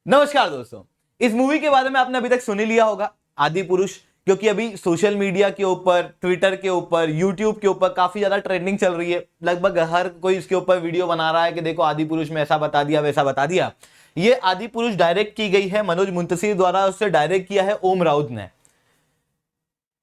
नमस्कार दोस्तों, इस मूवी के बारे में आपने अभी तक सुन ही लिया होगा, आदि पुरुष। क्योंकि अभी सोशल मीडिया के ऊपर, ट्विटर के ऊपर, यूट्यूब के ऊपर काफी ज्यादा ट्रेंडिंग चल रही है। लगभग हर कोई इसके ऊपर वीडियो बना रहा है कि देखो आदि पुरुष में ऐसा बता दिया, वैसा बता दिया। ये आदि पुरुष डायरेक्ट की गई है मनोज मुंतशिर द्वारा, उससे डायरेक्ट किया है ओम राउत ने।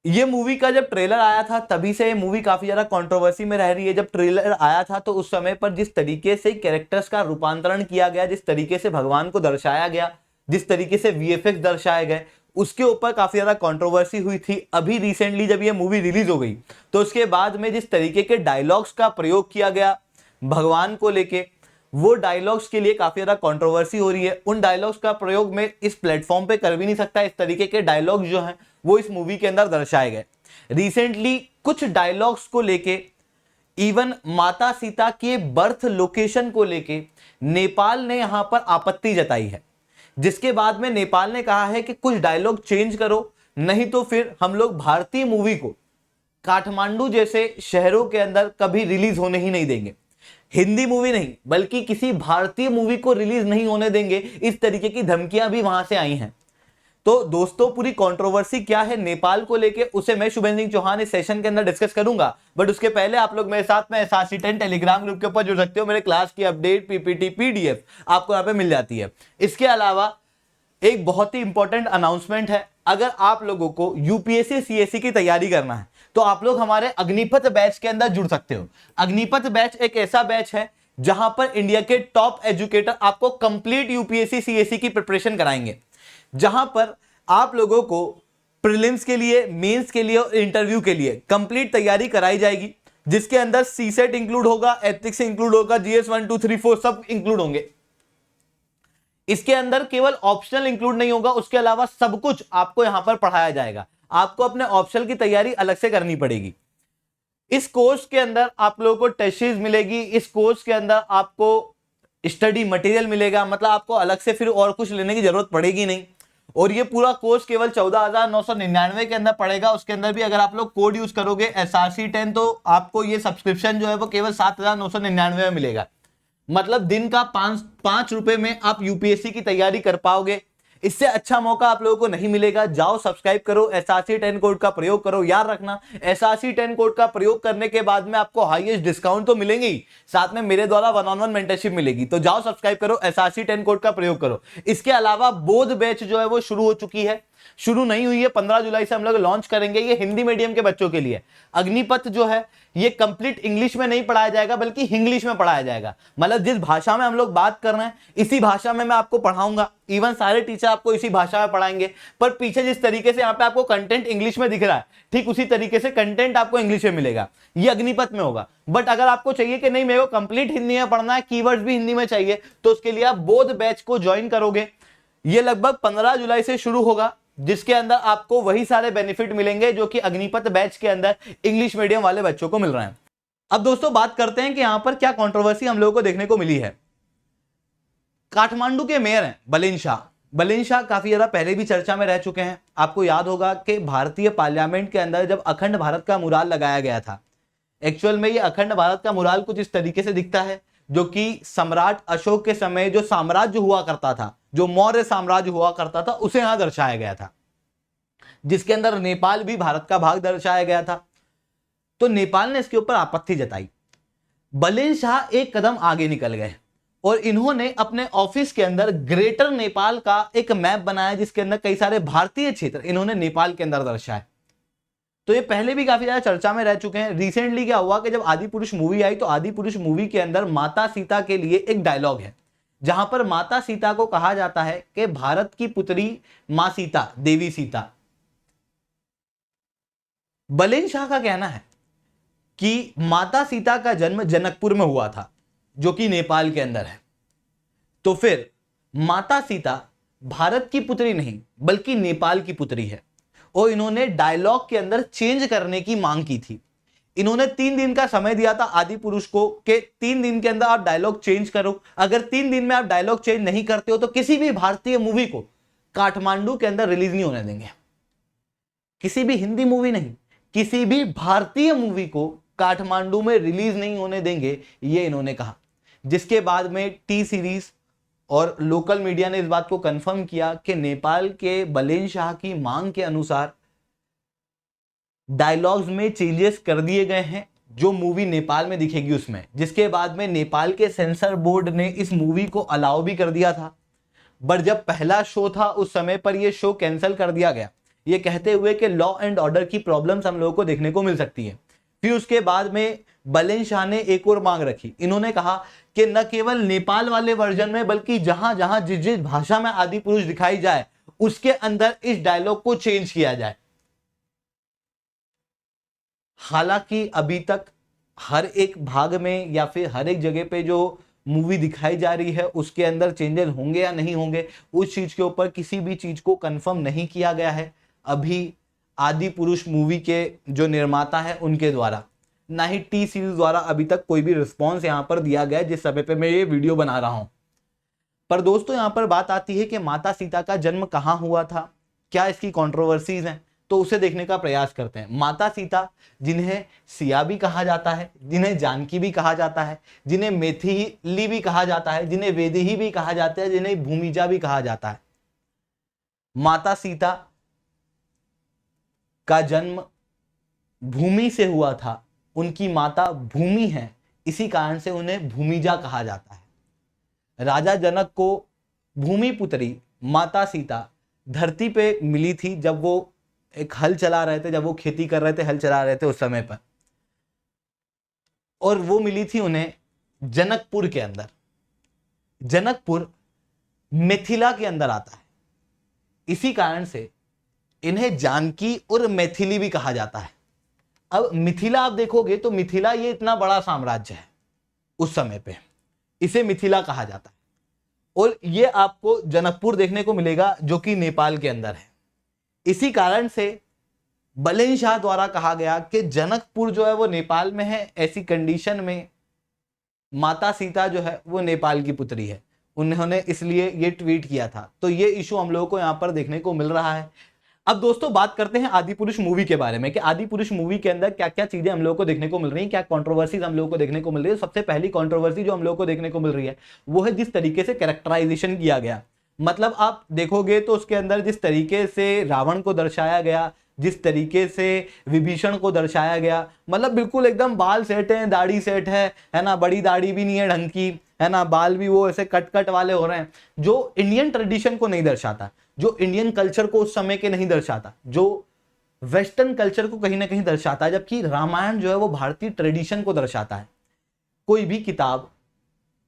ये मूवी का जब ट्रेलर आया था तभी से ये मूवी काफी ज्यादा कंट्रोवर्सी में रह रही है। जब ट्रेलर आया था तो उस समय पर जिस तरीके से कैरेक्टर्स का रूपांतरण किया गया, जिस तरीके से भगवान को दर्शाया गया, जिस तरीके से वीएफएक्स दर्शाए गए, उसके ऊपर काफी ज्यादा कंट्रोवर्सी हुई थी। अभी रिसेंटली जब ये मूवी रिलीज हो गई तो उसके बाद में जिस तरीके के डायलॉग्स का प्रयोग किया गया भगवान को लेके, वो डायलॉग्स के लिए काफी ज्यादा कंट्रोवर्सी हो रही है। उन डायलॉग्स का प्रयोग मैं इस प्लेटफॉर्म पे कर भी नहीं सकता। इस तरीके के डायलॉग्स जो हैं वो इस मूवी के अंदर दर्शाए गए। रिसेंटली कुछ डायलॉग्स को लेके, इवन माता सीता के बर्थ लोकेशन को लेके नेपाल ने यहां पर आपत्ति जताई है, जिसके बाद में नेपाल ने कहा है कि कुछ डायलॉग चेंज करो, नहीं तो फिर हम लोग भारतीय मूवी को काठमांडू जैसे शहरों के अंदर कभी रिलीज होने ही नहीं देंगे। हिंदी मूवी नहीं बल्कि किसी भारतीय मूवी को रिलीज नहीं होने देंगे, इस तरीके की धमकियां भी वहां से आई हैं। तो दोस्तों, पूरी कंट्रोवर्सी क्या है नेपाल को लेके, उसे मैं शुभेंद्र सिंह चौहान इस सेशन के अंदर डिस्कस करूंगा। बट उसके पहले आप लोग मेरे साथ में SRC10 टेलीग्राम ग्रुप के ऊपर जुड़ सकते हो। मेरे क्लास की अपडेट, पीपीटी, पीडीएफ आपको यहाँ पे मिल जाती है। इसके अलावा एक बहुत ही इंपॉर्टेंट अनाउंसमेंट है। अगर आप लोगों को यूपीएससी सीएससी की तैयारी करना है तो आप लोग हमारे अग्निपथ बैच के अंदर जुड़ सकते हो। अग्निपथ बैच एक ऐसा बैच है जहां पर इंडिया के टॉप एजुकेटर आपको कंप्लीट यूपीएससी सीएससी की प्रिपरेशन कराएंगे, जहां पर आप लोगों को प्रीलिम्स के लिए, मेंस के लिए और इंटरव्यू के लिए कंप्लीट तैयारी कराई जाएगी, जिसके अंदर सीसेट इंक्लूड होगा, एथिक्स इंक्लूड होगा, जीएस 1 2 3 4 सब इंक्लूड होंगे। इसके अंदर केवल ऑप्शनल इंक्लूड नहीं होगा, उसके अलावा सब कुछ आपको यहां पर पढ़ाया जाएगा। आपको अपने ऑप्शनल की तैयारी अलग से करनी पड़ेगी। इस कोर्स के अंदर आप लोगों को टेस्ट सीरीज मिलेगी। इस कोर्स के अंदर आपको स्टडी मटेरियल मिलेगा, मतलब आपको अलग से फिर और कुछ लेने की जरूरत पड़ेगी नहीं। और ये पूरा कोर्स केवल 14,999 के अंदर पड़ेगा। उसके अंदर भी अगर आप लोग कोड यूज करोगे SRC10 तो आपको ये सब्सक्रिप्शन जो है वो केवल 7,999 में मिलेगा। मतलब दिन का 5 रुपए में आप यूपीएससी की तैयारी कर पाओगे। इससे अच्छा मौका आप लोगों को नहीं मिलेगा। जाओ सब्सक्राइब करो, SRC10 कोड का प्रयोग करो। याद रखना, SRC10 कोड का प्रयोग करने के बाद में आपको हाईएस्ट डिस्काउंट तो मिलेंगे ही, साथ में मेरे द्वारा 1-on-1 मेंटरशिप मिलेगी। तो जाओ सब्सक्राइब करो, SRC10 कोड का प्रयोग करो। इसके अलावा बोध बैच जो है वो शुरू हो चुकी है, शुरू नहीं हुई है, 15 जुलाई से हम लोग लॉन्च करेंगे। ये हिंदी मीडियम के बच्चों के लिए। अग्निपथ जो है ये कंप्लीट इंग्लिश में नहीं पढ़ाया जाएगा बल्कि इंग्लिश में पढ़ाया जाएगा। मतलब जिस भाषा में हम लोग बात कर रहे हैं इसी भाषा में मैं आपको पढ़ाऊंगा। इवन सारे टीचर आपको इसी भाषा में पढ़ाएंगे। पर पीछे जिस तरीके से यहाँ पे आपको कंटेंट इंग्लिश में दिख रहा है, ठीक उसी तरीके से कंटेंट आपको इंग्लिश में मिलेगा। ये अग्निपथ में होगा। बट अगर आपको चाहिए कि नहीं मेरे को कंप्लीट हिंदी में पढ़ना है, कीवर्ड्स भी हिंदी में चाहिए, तो उसके लिए आप बोध बैच को ज्वाइन करोगे। ये लगभग 15 जुलाई से शुरू होगा, जिसके अंदर आपको वही सारे बेनिफिट मिलेंगे जो कि अग्निपथ बैच के अंदर इंग्लिश मीडियम वाले बच्चों को मिल रहे हैं। अब दोस्तों बात करते हैं कि यहां पर क्या कंट्रोवर्सी हम लोगों को देखने को मिली है। काठमांडू के मेयर हैं बलिन शाह। बलिन शाह काफी ज्यादा पहले भी चर्चा में रह चुके हैं। आपको याद होगा कि भारतीय पार्लियामेंट के अंदर जब अखंड भारत का मुराल लगाया गया था, एक्चुअल में ये अखंड भारत का मुराल कुछ इस तरीके से दिखता है जो कि सम्राट अशोक के समय जो साम्राज्य हुआ करता था, जो मौर्य साम्राज्य हुआ करता था, उसे यहां दर्शाया गया था, जिसके अंदर नेपाल भी भारत का भाग दर्शाया गया था। तो नेपाल ने इसके ऊपर आपत्ति जताई। बलिन शाह एक कदम आगे निकल गए और इन्होंने अपने ऑफिस के अंदर ग्रेटर नेपाल का एक मैप बनाया, जिसके अंदर कई सारे भारतीय क्षेत्र इन्होंने नेपाल के अंदर दर्शाए। तो ये पहले भी काफी ज्यादा चर्चा में रह चुके हैं। रिसेंटली क्या हुआ कि जब आदि पुरुष मूवी आई तो आदि पुरुष मूवी के अंदर माता सीता के लिए एक डायलॉग है, जहां पर माता सीता को कहा जाता है कि भारत की पुत्री मां सीता, देवी सीता। बलिन शाह का कहना है कि माता सीता का जन्म जनकपुर में हुआ था, जो कि नेपाल के अंदर है। तो फिर माता सीता भारत की पुत्री नहीं बल्कि नेपाल की पुत्री है। और इन्होंने डायलॉग के अंदर चेंज करने की मांग की थी। इन्होंने 3 दिन का समय दिया था आदि पुरुष को कि 3 दिन के अंदर आप डायलॉग चेंज करो। अगर 3 दिन में आप डायलॉग चेंज नहीं करते हो तो किसी भी भारतीय मूवी को काठमांडू के अंदर रिलीज नहीं होने देंगे। किसी भी हिंदी मूवी नहीं, किसी भी भारतीय मूवी को काठमांडू में रिलीज नहीं होने देंगे, ये इन्होंने कहा। जिसके बाद में टी सीरीज और लोकल मीडिया ने इस बात को कंफर्म किया कि नेपाल के बलेन शाह की मांग के अनुसार डायलॉग्स में चेंजेस कर दिए गए हैं जो मूवी नेपाल में दिखेगी उसमें, जिसके बाद में नेपाल के सेंसर बोर्ड ने इस मूवी को अलाउ भी कर दिया था। बट जब पहला शो था उस समय पर यह शो कैंसिल कर दिया गया, ये कहते हुए कि लॉ एंड ऑर्डर की प्रॉब्लम्स हम लोगों को देखने को मिल सकती है। फिर उसके बाद में बलेन शाह ने एक और मांग रखी। इन्होंने कहा कि न केवल नेपाल वाले वर्जन में बल्कि जहां जहां जिस जिस भाषा में आदि पुरुष दिखाई जाए उसके अंदर इस डायलॉग को चेंज किया जाए। हालांकि अभी तक हर एक भाग में या फिर हर एक जगह पे जो मूवी दिखाई जा रही है उसके अंदर चेंजेस होंगे या नहीं होंगे, उस चीज के ऊपर किसी भी चीज को कंफर्म नहीं किया गया है अभी आदि पुरुष मूवी के जो निर्माता है उनके द्वारा, ना ही टी सीरीज द्वारा अभी तक कोई भी रिस्पॉन्स यहां पर दिया गया जिस समय पे मैं ये वीडियो बना रहा हूं। पर दोस्तों यहां पर बात आती है कि माता सीता का जन्म कहां हुआ था, क्या इसकी कंट्रोवर्सीज हैं, तो उसे देखने का प्रयास करते हैं। माता सीता, जिन्हें सिया भी कहा जाता है, जिन्हें जानकी भी कहा जाता है, जिन्हें मैथिली भी कहा जाता है, जिन्हें वेदेही भी कहा जाता है, जिन्हें भूमिजा भी कहा जाता है, माता सीता का जन्म भूमि से हुआ था। उनकी माता भूमि है, इसी कारण से उन्हें भूमिजा कहा जाता है। राजा जनक को भूमिपुत्री माता सीता धरती पे मिली थी जब वो एक हल चला रहे थे, जब वो खेती कर रहे थे, हल चला रहे थे उस समय पर, और वो मिली थी उन्हें जनकपुर के अंदर। जनकपुर मिथिला के अंदर आता है, इसी कारण से इन्हें जानकी और मैथिली भी कहा जाता है। अब मिथिला आप देखोगे तो मिथिला ये इतना बड़ा साम्राज्य है उस समय पे, इसे मिथिला कहा जाता है, और ये आपको जनकपुर देखने को मिलेगा जो कि नेपाल के अंदर है। इसी कारण से बलेन शाह द्वारा कहा गया कि जनकपुर जो है वो नेपाल में है, ऐसी कंडीशन में माता सीता जो है वो नेपाल की पुत्री है, उन्होंने इसलिए ये ट्वीट किया था। तो ये इशू हम लोगों को यहां पर देखने को मिल रहा है। अब दोस्तों बात करते हैं आदि पुरुष मूवी के बारे में कि आदि पुरुष मूवी के अंदर क्या क्या चीजें हम लोगों को देखने को मिल रही हैं, क्या कंट्रोवर्सीज हम लोगों को देखने को मिल रही है। सबसे पहली कंट्रोवर्सी जो हम लोगों को देखने को मिल रही है वो है जिस तरीके से कैरेक्टराइजेशन किया गया। मतलब आप देखोगे तो उसके अंदर जिस तरीके से रावण को दर्शाया गया, जिस तरीके से विभीषण को दर्शाया गया, मतलब बिल्कुल एकदम बाल सेट है, दाढ़ी सेट है ना, बड़ी दाढ़ी भी नहीं है ढंग की, है ना, बाल भी वो ऐसे कट कट वाले हो रहे हैं, जो इंडियन ट्रेडिशन को नहीं दर्शाता, जो इंडियन कल्चर को उस समय के नहीं दर्शाता, जो वेस्टर्न कल्चर को कहीं ना कहीं दर्शाता है। जबकि रामायण जो है वो भारतीय ट्रेडिशन को दर्शाता है। कोई भी किताब,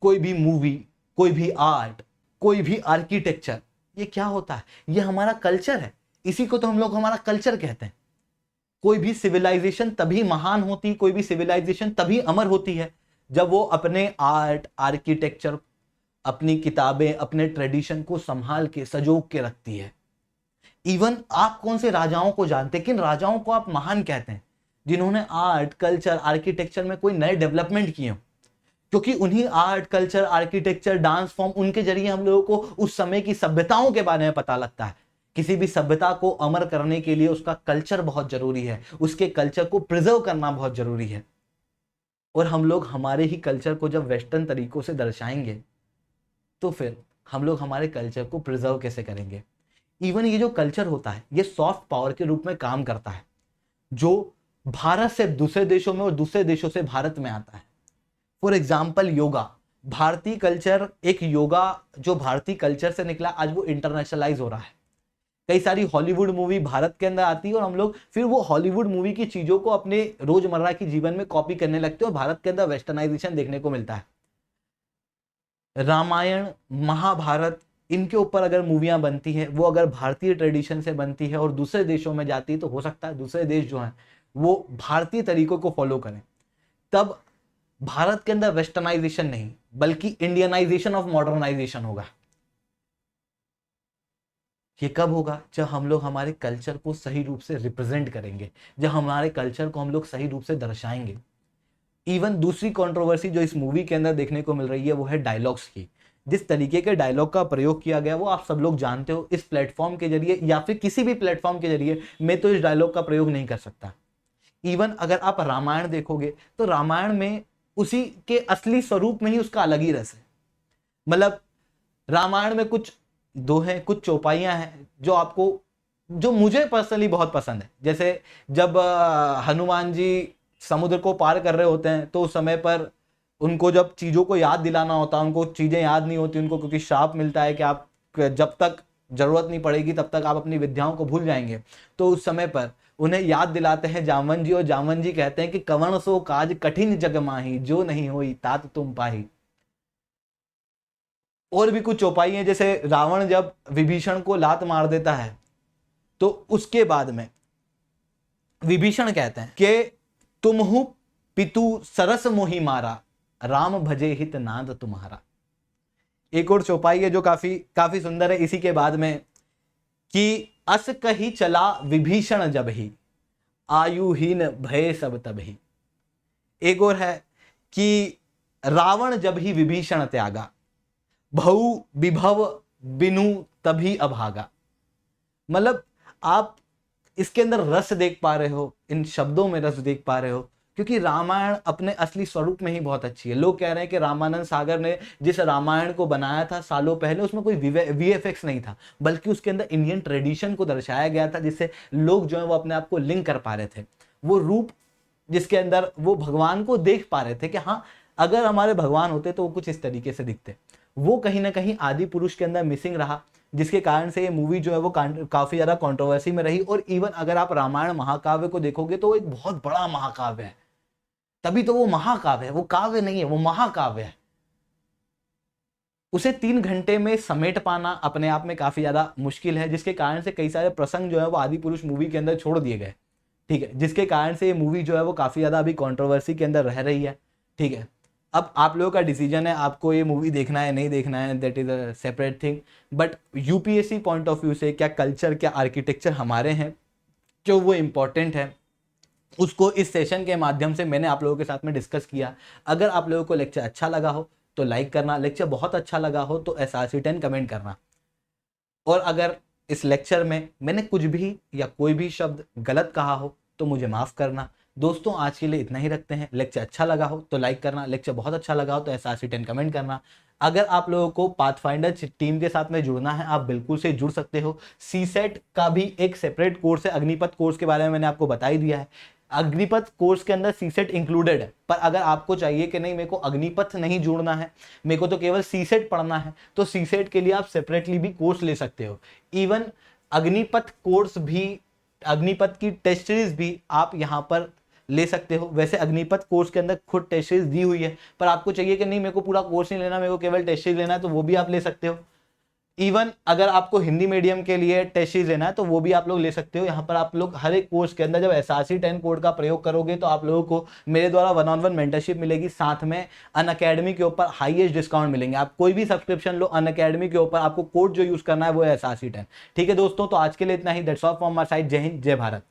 कोई भी मूवी, कोई भी आर्ट, कोई भी आर्किटेक्चर, ये क्या होता है, ये हमारा कल्चर है, इसी को तो हम लोग हमारा कल्चर कहते हैं। कोई भी सिविलाइजेशन तभी महान होती, कोई भी सिविलाइजेशन तभी अमर होती है जब वो अपने आर्ट, आर्किटेक्चर, अपनी किताबें, अपने ट्रेडिशन को संभाल के संजोग के रखती है। इवन आप कौन से राजाओं को जानते हैं, किन राजाओं को आप महान कहते हैं, जिन्होंने आर्ट, कल्चर, आर्किटेक्चर में कोई नए डेवलपमेंट किए हो, क्योंकि उन्हीं art, culture, architecture, dance form, उनके जरिए हम लोगों को उस समय की सभ्यताओं के बारे में पता लगता है। किसी भी सभ्यता को अमर करने के लिए उसका कल्चर बहुत जरूरी है, उसके कल्चर को प्रिजर्व करना बहुत जरूरी है। और हम लोग हमारे ही कल्चर को जब वेस्टर्न तरीकों से दर्शाएंगे तो फिर हम लोग हमारे कल्चर को प्रिजर्व कैसे करेंगे। इवन ये जो कल्चर होता है ये सॉफ्ट पावर के रूप में काम करता है, जो भारत से दूसरे देशों में और दूसरे देशों से भारत में आता है। फॉर एग्जाम्पल योगा, भारतीय कल्चर, एक योगा जो भारतीय कल्चर से निकला आज वो इंटरनेशनलाइज हो रहा है। कई सारी हॉलीवुड मूवी भारत के अंदर आती है और हम लोग फिर वो हॉलीवुड मूवी की चीजों को अपने रोजमर्रा की जीवन में कॉपी करने लगते हैं और भारत के अंदर वेस्टर्नाइजेशन देखने को मिलता है। रामायण, महाभारत, इनके ऊपर अगर मूवियां बनती हैं, वो अगर भारतीय ट्रेडिशन से बनती है और दूसरे देशों में जाती है तो हो सकता है दूसरे देश जो हैं वो भारतीय तरीकों को फॉलो करें। तब भारत के अंदर वेस्टर्नाइजेशन नहीं बल्कि इंडियनाइजेशन ऑफ मॉडर्नाइजेशन होगा। ये कब होगा? जब हम लोग हमारे कल्चर को सही रूप से रिप्रेजेंट करेंगे, जब हमारे कल्चर को हम लोग सही रूप से दर्शाएंगे। इवन दूसरी कंट्रोवर्सी जो इस मूवी के अंदर देखने को मिल रही है वो है डायलॉग्स की। जिस तरीके के डायलॉग का प्रयोग किया गया वो आप सब लोग जानते हो। इस प्लेटफॉर्म के जरिए या फिर किसी भी प्लेटफॉर्म के जरिए मैं तो इस डायलॉग का प्रयोग नहीं कर सकता। इवन अगर आप रामायण देखोगे तो रामायण में उसी के असली स्वरूप में ही उसका अलग ही रस है। मतलब रामायण में कुछ दोहे, कुछ चौपाइयां हैं जो मुझे पर्सनली बहुत पसंद है। जैसे जब हनुमान जी समुद्र को पार कर रहे होते हैं तो उस समय पर उनको जब चीजों को याद दिलाना होता है, उनको चीजें याद नहीं होती उनको, क्योंकि श्राप मिलता है कि आप जब तक जरूरत नहीं पड़ेगी तब तक आप अपनी विद्याओं को भूल जाएंगे। तो उस समय पर उन्हें याद दिलाते हैं जामवन जी, और जामवन जी कहते हैं कि कवण सो काज कठिन जग माही, जो नहीं होई तात तुम पाही। और भी कुछ चौपाई है, जैसे रावण जब विभीषण को लात मार देता है तो उसके बाद में विभीषण कहते हैं कि तुमहु पितु सरस मोहि मारा, राम भजे हित नाद तुम्हारा। एक और चौपाई है जो काफी काफी सुंदर है इसी के बाद में, कि अस कही चला विभीषण जब ही, आयुहीन भय सब तबही। एक और है कि रावण जब ही विभीषण त्यागा, भऊ विभव बिनु तभी अभागा। मतलब आप इसके अंदर रस देख पा रहे हो, इन शब्दों में रस देख पा रहे हो, क्योंकि रामायण अपने असली स्वरूप में ही बहुत अच्छी है। लोग कह रहे हैं कि रामानंद सागर ने जिस रामायण को बनाया था सालों पहले, उसमें कोई वीएफएक्स नहीं था, बल्कि उसके अंदर इंडियन ट्रेडिशन को दर्शाया गया था, जिससे लोग जो है वो अपने आप को लिंक कर पा रहे थे। वो रूप जिसके अंदर वो भगवान को देख पा रहे थे कि हाँ, अगर हमारे भगवान होते तो वो कुछ इस तरीके से दिखते। वो कहीं ना कहीं आदि पुरुष के अंदर मिसिंग रहा, जिसके कारण से ये मूवी जो है वो काफी ज्यादा कंट्रोवर्सी में रही। और इवन अगर आप रामायण महाकाव्य को देखोगे तो वो एक बहुत बड़ा महाकाव्य है, तभी तो वो महाकाव्य है, वो काव्य नहीं है, वो महाकाव्य है। उसे 3 घंटे में समेट पाना अपने आप में काफी ज्यादा मुश्किल है, जिसके कारण से कई सारे प्रसंग जो है वो आदि पुरुष मूवी के अंदर छोड़ दिए गए। ठीक है, जिसके कारण से ये मूवी जो है वो काफी ज्यादा अभी कंट्रोवर्सी के अंदर रह रही है। ठीक है, अब आप लोगों का डिसीजन है, आपको ये मूवी देखना है नहीं देखना है, that is a separate thing. But UPSC point of view से क्या कल्चर, क्या आर्किटेक्चर हमारे हैं जो वो इम्पोर्टेंट है, उसको इस सेशन के माध्यम से मैंने आप लोगों के साथ में डिस्कस किया। अगर आप लोगों को लेक्चर अच्छा लगा हो तो लाइक करना, लेक्चर बहुत अच्छा लगा हो तो SRC10 कमेंट करना। और अगर इस लेक्चर में मैंने कुछ भी या कोई भी शब्द गलत कहा हो तो मुझे माफ़ करना। दोस्तों, आज के लिए इतना ही रखते हैं। लेक्चर अच्छा लगा हो तो लाइक करना, लेक्चर बहुत अच्छा लगा हो तो SRC10 कमेंट करना। अगर आप लोगों को पाथफाइंडर टीम के साथ में जुड़ना है, आप बिल्कुल से जुड़ सकते हो। सीसेट का भी एक सेपरेट कोर्स है, अग्निपथ कोर्स के बारे में मैंने आपको बता ही दिया है। अग्निपथ कोर्स के अंदर सीसेट इंक्लूडेड है, पर अगर आपको चाहिए कि नहीं मेरे को अग्निपथ नहीं जोड़ना है, मेरे को तो केवल सीसेट पढ़ना है, तो सीसेट के लिए आप सेपरेटली भी कोर्स ले सकते हो। इवन अग्निपथ कोर्स भी, अग्निपथ की टेस्ट सीरीज भी आप यहाँ पर ले सकते हो। वैसे अग्निपथ कोर्स के अंदर खुद टेस्ट सीरीज दी हुई है, पर आपको चाहिए कि नहीं मेरे को पूरा कोर्स नहीं लेना, मेरे को केवल टेस्ट सीरीज लेना है, तो वो भी आप ले सकते हो। इवन अगर आपको हिंदी मीडियम के लिए टेस्ट सीरीज लेना है तो वो भी आप लोग ले सकते हो। यहाँ पर आप लोग हर एक कोर्स के अंदर जब SRC10 कोड का प्रयोग करोगे तो आप लोगों को मेरे द्वारा 1-on-1 मेंटरशिप मिलेगी, साथ में अनअकैडमी के ऊपर हाईएस्ट डिस्काउंट मिलेंगे। आप कोई भी सब्सक्रिप्शन लो अनअकैडमी के ऊपर, आपको कोड जो यूज करना है वो है SRC10। ठीक है दोस्तों, तो आज के लिए इतना ही। That's all from my side. जय हिंद, जय भारत।